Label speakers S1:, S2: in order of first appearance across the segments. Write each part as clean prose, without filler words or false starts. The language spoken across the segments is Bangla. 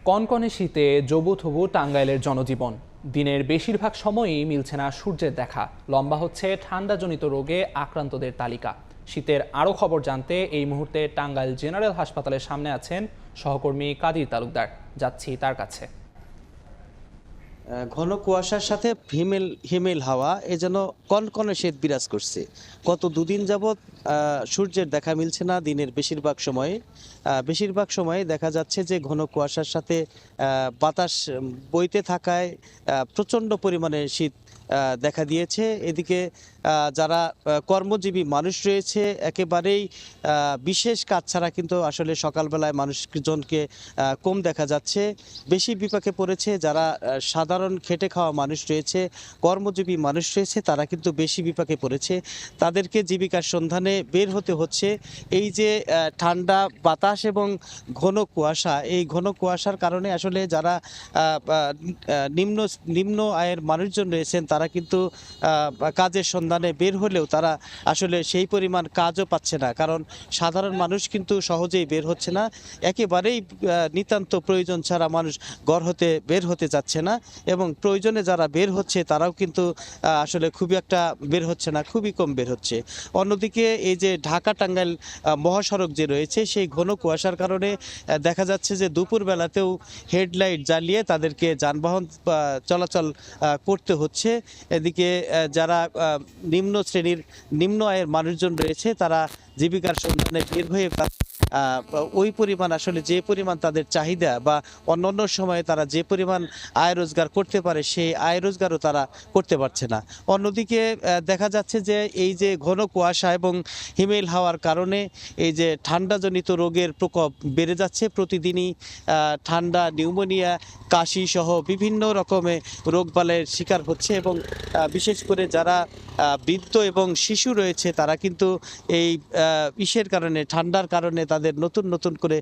S1: কনকনে শীতে জবুথবু টাঙ্গাইলের জনজীবন। দিনের বেশিরভাগ সময়ই মিলছে না সূর্যের দেখা, লম্বা হচ্ছে ঠান্ডাজনিত রোগে আক্রান্তদের তালিকা। শীতের আরও খবর জানতে এই মুহূর্তে টাঙ্গাইল জেনারেল হাসপাতালের সামনে আছেন সহকর্মী কাদির তালুকদার। যাচ্ছি তার কাছে।
S2: ঘন কুয়াশার সাথে হিমেল হিমেল হাওয়া এজন্য কনকনে শীত বিরাজ করছে। গত দুদিন যাবৎ সূর্যের দেখা মিলছে না দিনের বেশিরভাগ সময়ে দেখা যাচ্ছে যে ঘন কুয়াশার সাথে বাতাস বইতে থাকায় প্রচণ্ড পরিমাণে শীত দেখা দিয়েছে। এদিকে যারা কর্মজীবী মানুষ রয়েছে একেবারেই বিশেষ কাজ ছাড়া কিন্তু আসলে সকালবেলায় মানুষজনকে কম দেখা যাচ্ছে। বেশি বিপাকে পড়েছে যারা সাধারণ খেটে খাওয়া মানুষ রয়েছে, কর্মজীবী মানুষ রয়েছে, তারা কিন্তু বেশি বিপাকে পড়েছে। তাদেরকে জীবিকার সন্ধানে বের হতে হচ্ছে। এই যে ঠান্ডা বাতাস এবং ঘন কুয়াশা, এই ঘন কুয়াশার কারণে আসলে যারা নিম্ন আয়ের মানুষজন রয়েছেন তারা কিন্তু কাজের সন্ধানে বের হলেও তারা আসলে সেই পরিমাণ কাজও পাচ্ছে না, কারণ সাধারণ মানুষ কিন্তু সহজেই বের হচ্ছে না। একেবারেই নিতান্ত প্রয়োজন ছাড়া মানুষ ঘর হতে বের হতে যাচ্ছে না, এবং প্রয়োজনে যারা বের হচ্ছে তারাও কিন্তু আসলে খুবই একটা বের হচ্ছে না, খুবই কম বের হচ্ছে। অন্যদিকে এই যে ঢাকা টাঙ্গাইল মহাসড়ক যে রয়েছে সেই ঘন কুয়াশার কারণে দেখা যাচ্ছে যে দুপুর বেলাতেও হেডলাইট জ্বালিয়ে তাদেরকে যানবাহন চলাচল করতে হচ্ছে। এদিকে যারা নিম্ন আয়ের মানুষজন রয়েছে তারা জীবিকার সন্ধানে বের হয়ে ওই পরিমাণ আসলে যে পরিমাণ তাদের চাহিদা বা অন্যান্য সময়ে তারা যে পরিমাণ আয় রোজগার করতে পারে সেই আয় রোজগারও তারা করতে পারছে না। অন্যদিকে দেখা যাচ্ছে যে এই যে ঘন কুয়াশা এবং হিমেল হাওয়ার কারণে এই যে ঠান্ডাজনিত রোগের প্রকোপ বেড়ে যাচ্ছে। প্রতিদিনই ঠান্ডা, নিউমোনিয়া, কাশি সহ বিভিন্ন রকমের রোগবালের শিকার হচ্ছে, এবং বিশেষ করে যারা বৃদ্ধ এবং শিশু রয়েছে তারা কিন্তু এই ঠান্ডার কারণে তাদের নতুন করে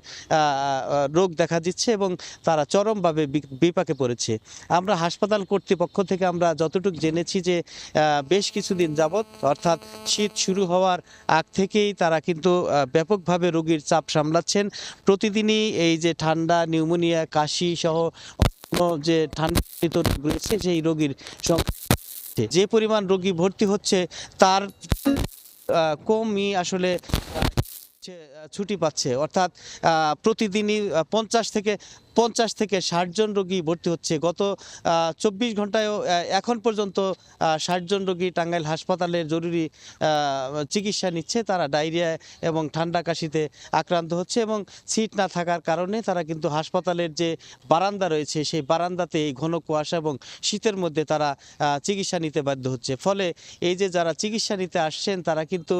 S2: রোগ দেখা দিচ্ছে এবং তারা চরমভাবে বিপাকে পড়েছে। আমরা হাসপাতাল কর্তৃপক্ষ থেকে আমরা যতটুকু জেনেছি যে বেশ কিছুদিন যাবৎ, অর্থাৎ শীত শুরু হওয়ার আগ থেকেই তারা কিন্তু ব্যাপকভাবে রোগীর চাপ সামলাচ্ছেন। প্রতিদিনই এই যে ঠান্ডা, নিউমোনিয়া, কাশি সহ যে ঠান্ডা রয়েছে সেই রোগীর যে পরিমাণ রোগী ভর্তি হচ্ছে তার কমই আসলে ছুটি পাচ্ছে, অর্থাৎ প্রতিদিনই 50 থেকে 60 জন রোগী ভর্তি হচ্ছে। গত 24 ঘন্টায়ও এখন পর্যন্ত 60 জন রোগী টাঙ্গাইল হাসপাতালের জরুরি চিকিৎসা নিচ্ছে। তারা ডায়রিয়া এবং ঠান্ডা কাশিতে আক্রান্ত হচ্ছে, এবং সিট না থাকার কারণে তারা কিন্তু হাসপাতালের যে বারান্দা রয়েছে সেই বারান্দাতে এই ঘন কুয়াশা এবং শীতের মধ্যে তারা চিকিৎসা নিতে বাধ্য হচ্ছে। ফলে এই যে যারা চিকিৎসা নিতে আসছেন তারা কিন্তু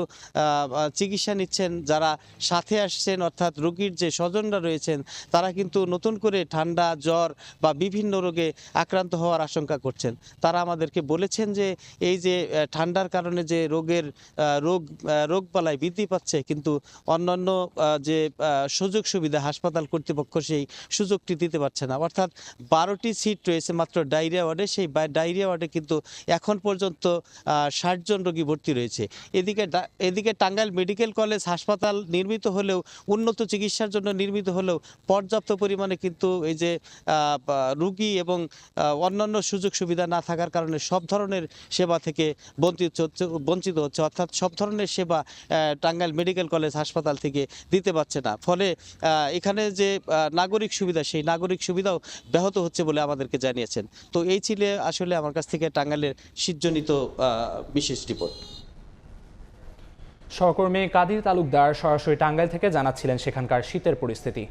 S2: চিকিৎসা নিচ্ছেন, যারা সাথে আসছেন অর্থাৎ রোগীর যে স্বজনরা রয়েছেন তারা কিন্তু নতুন করে ঠান্ডা, জ্বর বা বিভিন্ন রোগে আক্রান্ত হওয়ার আশঙ্কা করছেন। তারা আমাদেরকে বলেছেন যে এই যে ঠান্ডার কারণে যে রোগবালাই বৃদ্ধি পাচ্ছে, কিন্তু অন্যান্য যে সুযোগ সুবিধা হাসপাতাল কর্তৃপক্ষ সেই সুযোগটি দিতে পারছে না। অর্থাৎ 12টি সিট রয়েছে মাত্র ডায়রিয়া ওয়ার্ডে, সেই ডায়রিয়া ওয়ার্ডে কিন্তু এখন পর্যন্ত 60 জন রোগী ভর্তি রয়েছে। এদিকে টাঙ্গাইল মেডিকেল কলেজ হাসপাতাল নির্মিত হলেও, উন্নত চিকিৎসার জন্য নির্মিত হলেও পর্যাপ্ত পরিমাণে কিন্তু এই যে রোগী এবং অন্যান্য সুযোগ সুবিধা না থাকার কারণে সব ধরনের সেবা থেকে বঞ্চিত হচ্ছে, অর্থাৎ সব ধরনের সেবা টাঙ্গাইল মেডিকেল কলেজ হাসপাতাল থেকে দিতে পারছে না। ফলে এখানে যে নাগরিক সুবিধা সেই নাগরিক সুবিধাও ব্যাহত হচ্ছে বলে আমাদেরকে জানিয়েছেন। তো এই ছিল আসলে আমার কাছ থেকে টাঙ্গাইলের শীতজনিত বিশেষ রিপোর্ট।
S1: সহকর্মী কাদির তালুকদার সরাসরি টাঙ্গাইল থেকে জানাচ্ছিলেন সেখানকার শীতের পরিস্থিতি।